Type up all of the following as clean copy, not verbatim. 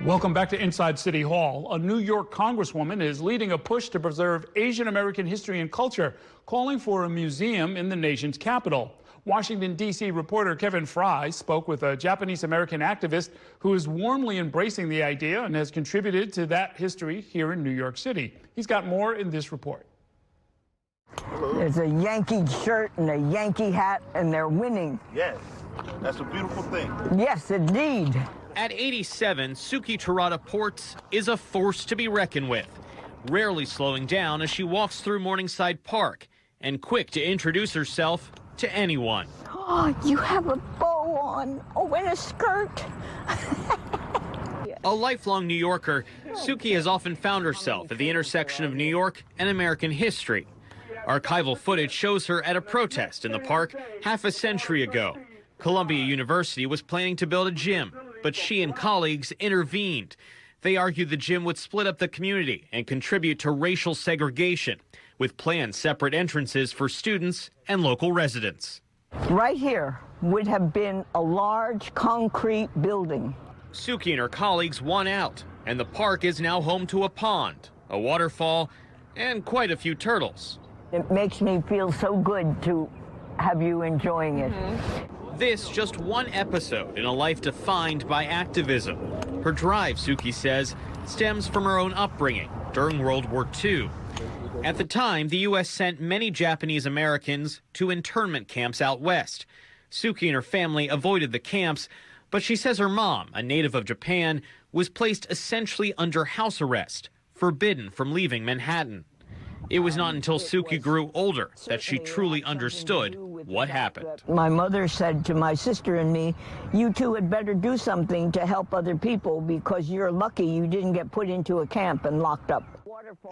Welcome back to Inside City Hall. A New York congresswoman is leading a push to preserve Asian American history and culture, calling for a museum in the nation's capital. Washington, D.C. reporter Kevin Frey spoke with a Japanese American activist who is warmly embracing the idea and has contributed to that history here in New York City. He's got more in this report. There's a Yankee shirt and a Yankee hat, and they're winning. Yes, that's a beautiful thing. Yes, indeed. At 87, Suki Terada Ports is a force to be reckoned with, rarely slowing down as she walks through Morningside Park and quick to introduce herself to anyone. Oh, you have a bow on. Oh, and a skirt. A lifelong New Yorker, Suki has often found herself at the intersection of New York and American history. Archival footage shows her at a protest in the park half a century ago. Columbia University was planning to build a gym, but she and colleagues intervened. They argued the gym would split up the community and contribute to racial segregation, with planned separate entrances for students and local residents. Right here would have been a large concrete building. Suki and her colleagues won out, and the park is now home to a pond, a waterfall, and quite a few turtles. It makes me feel so good to have you enjoying it. This just one episode in a life defined by activism. Her drive, Suki says, stems from her own upbringing during World War II. At the time, the U.S. sent many Japanese Americans to internment camps out west. Suki and her family avoided the camps, but she says her mom, a native of Japan, was placed essentially under house arrest, forbidden from leaving Manhattan. It was not until Suki grew older that she truly understood what happened. My mother said to my sister and me, you two had better do something to help other people because you're lucky you didn't get put into a camp and locked up.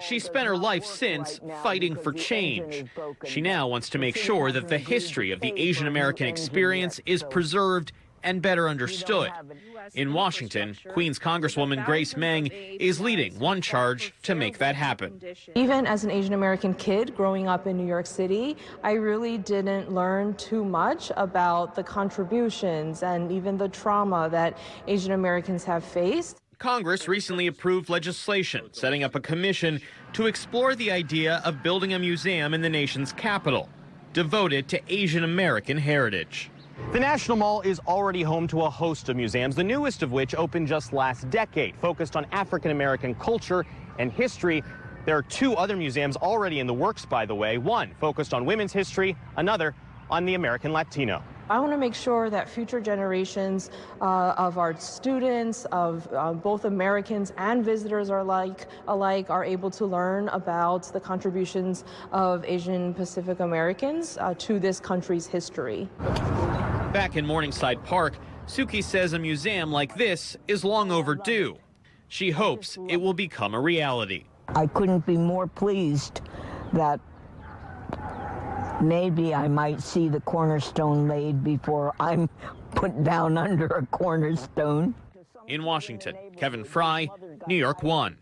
She spent her life since fighting for change. She now wants to make sure that the history of the Asian American experience is preserved and better understood. In Washington, Queens Congresswoman Grace Meng is leading one charge to make that happen. Even as an Asian American kid growing up in New York City, I really didn't learn too much about the contributions and even the trauma that Asian Americans have faced. Congress recently approved legislation setting up a commission to explore the idea of building a museum in the nation's capital devoted to Asian American heritage. The National Mall is already home to a host of museums, the newest of which opened just last decade, focused on African-American culture and history. There are two other museums already in the works, by the way, one focused on women's history, another on the American Latino. I want to make sure that future generations of our students, of both Americans and visitors alike are able to learn about the contributions of Asian Pacific Americans to this country's history. Back in Morningside Park, Suki says a museum like this is long overdue. She hopes it will become a reality. I couldn't be more pleased that maybe I might see the cornerstone laid before I'm put down under a cornerstone. In Washington, Kevin Frey, New York 1.